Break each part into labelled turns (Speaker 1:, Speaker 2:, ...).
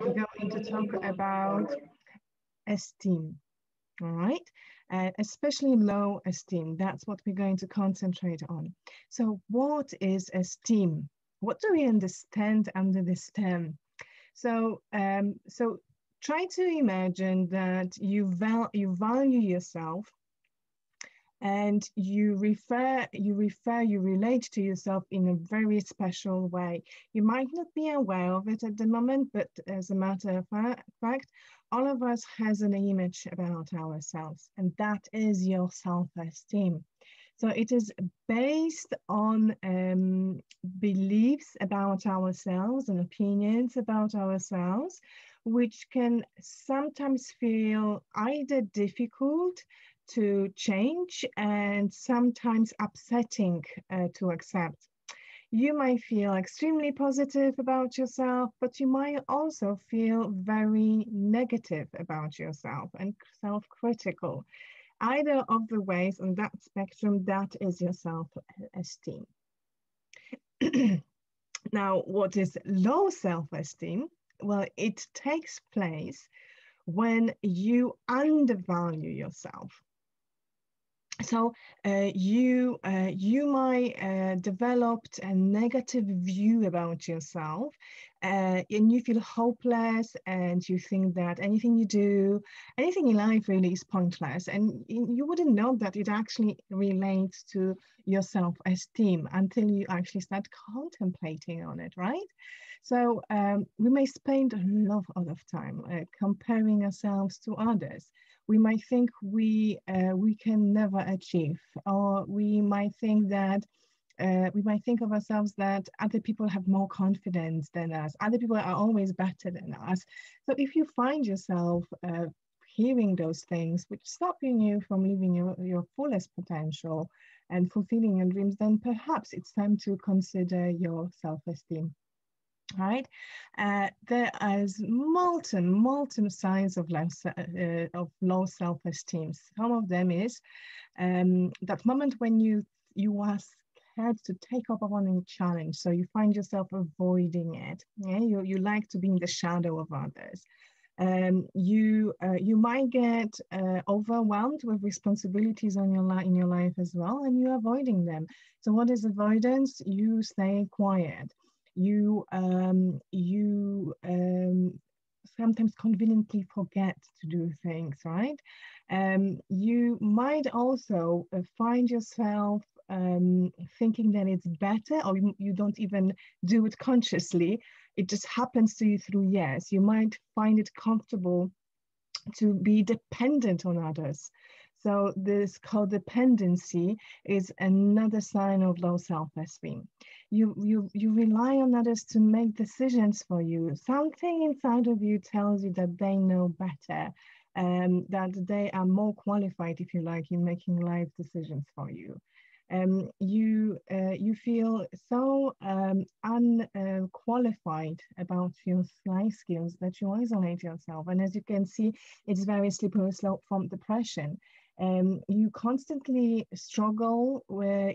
Speaker 1: we're going to talk about esteem, all right? Especially low esteem. That's what we're going to concentrate on. So what is esteem? What do we understand under this term? So try to imagine that you value yourself, and you relate to yourself in a very special way. You might not be aware of it at the moment, but as a matter of fact, all of us has an image about ourselves, and that is your self-esteem. So it is based on beliefs about ourselves and opinions about ourselves, which can sometimes feel either difficult to change and sometimes upsetting to accept. You might feel extremely positive about yourself, but you might also feel very negative about yourself and self-critical. Either of the ways on that spectrum, that is your self-esteem. Now, what is low self-esteem? Well, it takes place when you undervalue yourself. So you might developed a negative view about yourself, and you feel hopeless, and you think that anything you do, anything in life really is pointless, and you wouldn't know that it actually relates to your self-esteem until you actually start contemplating on it, right? So we may spend a lot of time comparing ourselves to others. We might think we can never achieve, or we might think of ourselves that other people have more confidence than us. Other people are always better than us. So if you find yourself hearing those things which stopping you from living your fullest potential and fulfilling your dreams, then perhaps it's time to consider your self-esteem. Right, there is multiple signs of low self-esteem. Some of them is that moment when you are scared to take up on a challenge, so you find yourself avoiding it. Yeah, you like to be in the shadow of others. You might get overwhelmed with responsibilities in your life as well, and you're avoiding them. So what is avoidance? You stay quiet. You sometimes conveniently forget to do things, right? You might also find yourself thinking that it's better, or you don't even do it consciously. It just happens to you through years. You might find it comfortable to be dependent on others. So this codependency is another sign of low self-esteem. You rely on others to make decisions for you. Something inside of you tells you that they know better, that they are more qualified, if you like, in making life decisions for you. You feel so unqualified about your life skills that you isolate yourself. And as you can see, it's very slippery slope from depression. You constantly struggle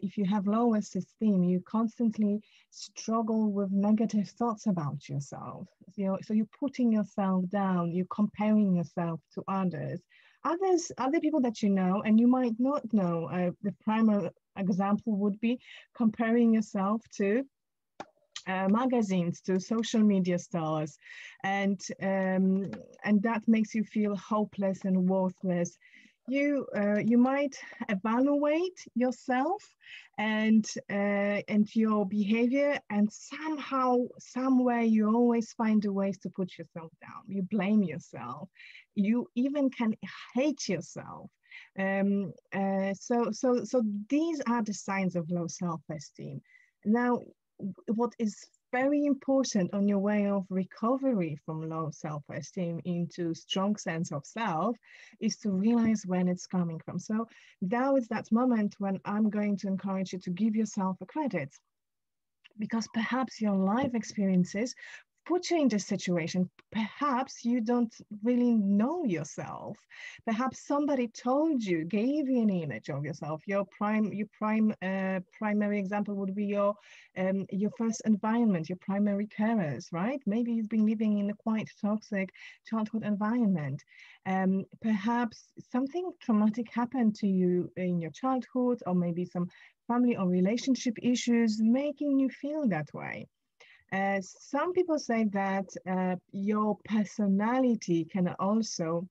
Speaker 1: if you have low esteem, you constantly struggle with negative thoughts about yourself. So you're putting yourself down, you're comparing yourself to other people that you know, and you might not know. The primary example would be comparing yourself to magazines, to social media stars, and that makes you feel hopeless and worthless. You might evaluate yourself and your behavior, and somehow, somewhere, you always find a ways to put yourself down. You blame yourself. You even can hate yourself. So these are the signs of low self-esteem. Now, what is very important on your way of recovery from low self-esteem into strong sense of self is to realize when it's coming from. So now is that moment when I'm going to encourage you to give yourself a credit, because perhaps your life experiences put you in this situation. Perhaps you don't really know yourself. Perhaps somebody told you, gave you an image of yourself. Your primary example would be your first environment, your primary carers, right? Maybe you've been living in a quite toxic childhood environment. Perhaps something traumatic happened to you in your childhood, or maybe some family or relationship issues making you feel that way. Some people say that your personality can also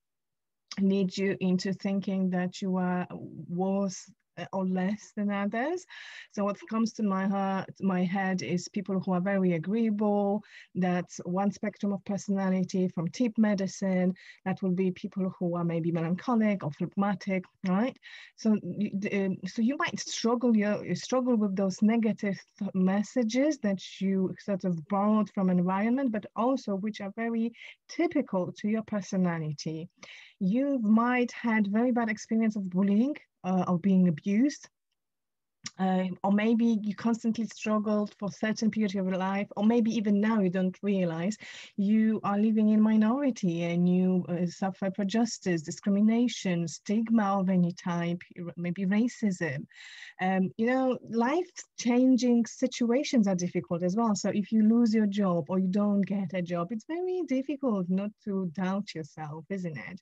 Speaker 1: lead you into thinking that you are worse or less than others. So what comes to my head is people who are very agreeable. That's one spectrum of personality. From type medicine, that will be people who are maybe melancholic or phlegmatic, right? So you might struggle with those negative messages that you sort of borrowed from environment, but also which are very typical to your personality. You might had very bad experience of bullying or being abused, or maybe you constantly struggled for a certain period of your life, or maybe even now you don't realize you are living in minority and you suffer prejudice, discrimination, stigma of any type, maybe racism. Life-changing situations are difficult as well. So if you lose your job or you don't get a job, it's very difficult not to doubt yourself, isn't it?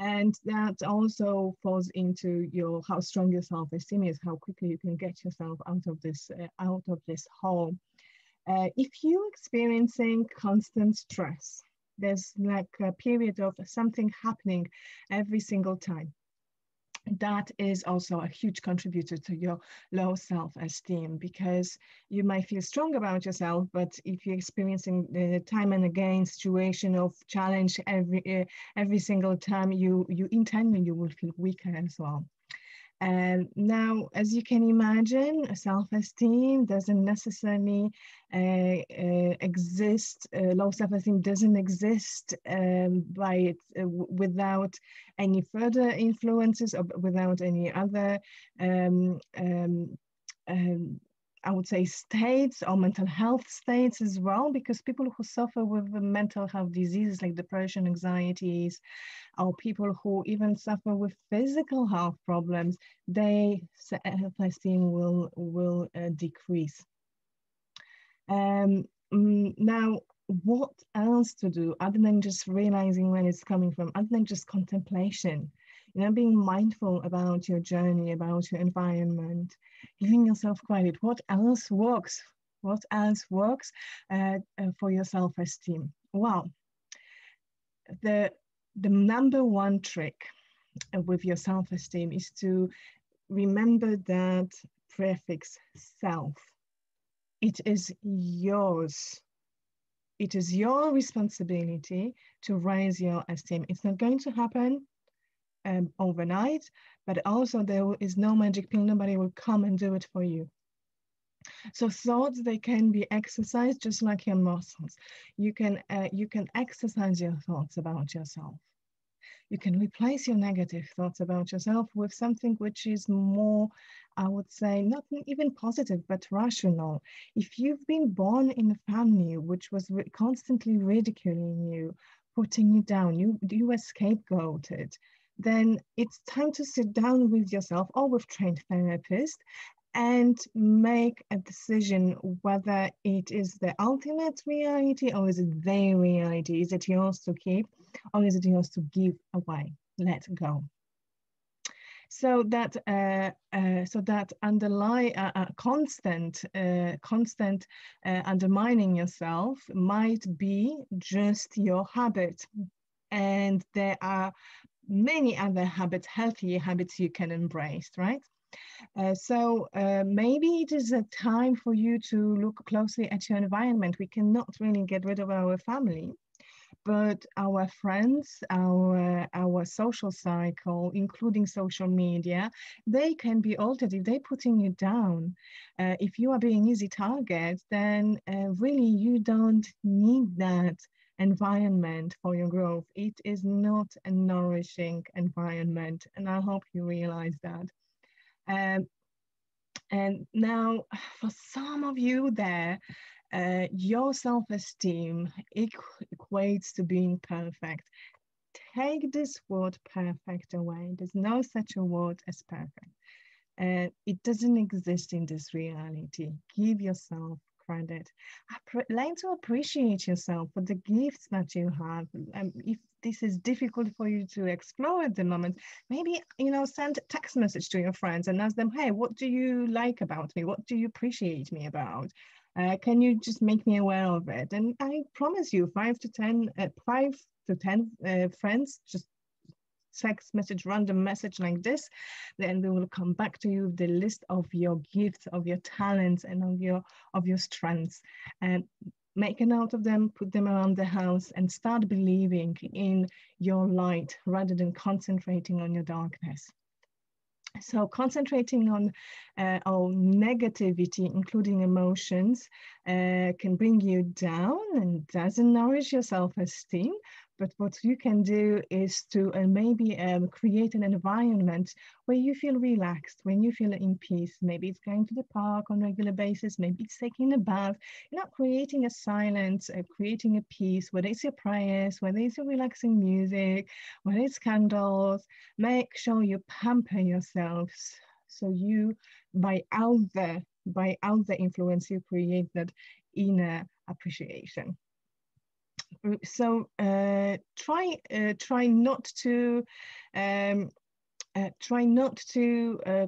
Speaker 1: And that also falls into how strong your self-esteem is, how quickly you can get yourself out of this hole. If you're experiencing constant stress, there's like a period of something happening every single time. That is also a huge contributor to your low self-esteem, because you might feel strong about yourself, but if you're experiencing the time and again situation of challenge every single time, you internally you will feel weaker as well. Now, as you can imagine, self-esteem doesn't necessarily exist. Low self-esteem doesn't exist without any further influences or without any other I would say states or mental health states as well, because people who suffer with mental health diseases like depression, anxieties, or people who even suffer with physical health problems, their self-esteem will decrease. Now, what else to do other than just realizing where it's coming from, other than just contemplation? Being mindful about your journey, about your environment, giving yourself credit. What else works? What else works for your self-esteem? Well, the number one trick with your self-esteem is to remember that prefix self. It is yours. It is your responsibility to raise your esteem. It's not going to happen overnight, but also there is no magic pill. Nobody will come and do it for you. So thoughts, they can be exercised just like your muscles. You can exercise your thoughts about yourself. You can replace your negative thoughts about yourself with something which is more, I would say, not even positive, but rational. If you've been born in a family which was constantly ridiculing you, putting you down, you were scapegoated, then it's time to sit down with yourself or with trained therapist and make a decision whether it is the ultimate reality or is it their reality. Is it yours to keep or is it yours to give away, let go? So that constant undermining yourself might be just your habit, and there are many other habits, healthy habits you can embrace, right? So maybe it is a time for you to look closely at your environment. We cannot really get rid of our family, but our friends, our social cycle, including social media, they can be altered if they're putting you down. If you are being easy target, then really you don't need that environment for your growth. It is not a nourishing environment, and I hope you realize that. And now for some of you there, Your self-esteem equates to being perfect. Take this word perfect away. There's no such a word as perfect. It doesn't exist in this reality. Give yourself credit. Learn to appreciate yourself for the gifts that you have. If this is difficult for you to explore at the moment, maybe, send a text message to your friends and ask them, hey, what do you like about me? What do you appreciate me about? Can you just make me aware of it? And I promise you, 5 to 10 friends, just text message, random message like this, then they will come back to you with the list of your gifts, of your talents, and of your strengths. And make a note of them, put them around the house, and start believing in your light rather than concentrating on your darkness. So concentrating on negativity, including emotions, can bring you down and doesn't nourish your self-esteem. But what you can do is to maybe create an environment where you feel relaxed, when you feel in peace. Maybe it's going to the park on a regular basis, maybe it's taking a bath. You're not creating a silence, creating a peace, whether it's your prayers, whether it's your relaxing music, whether it's candles. Make sure you pamper yourselves so you, by out the influence, you create that inner appreciation. So try not to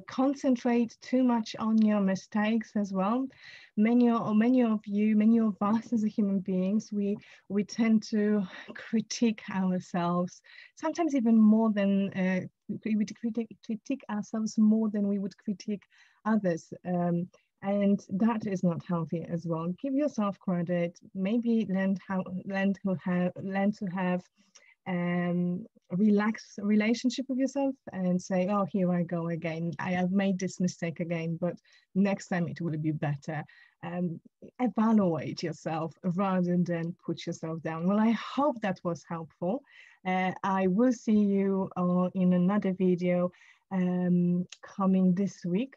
Speaker 1: concentrate too much on your mistakes as well. Many of us as human beings, we tend to critique ourselves, sometimes even more than we would critique ourselves more than we would critique others. And that is not healthy as well. Give yourself credit. Maybe learn to have relaxed relationship with yourself and say, oh, here I go again. I have made this mistake again, but next time it will be better. Evaluate yourself rather than put yourself down. Well, I hope that was helpful. I will see you in another video coming this week.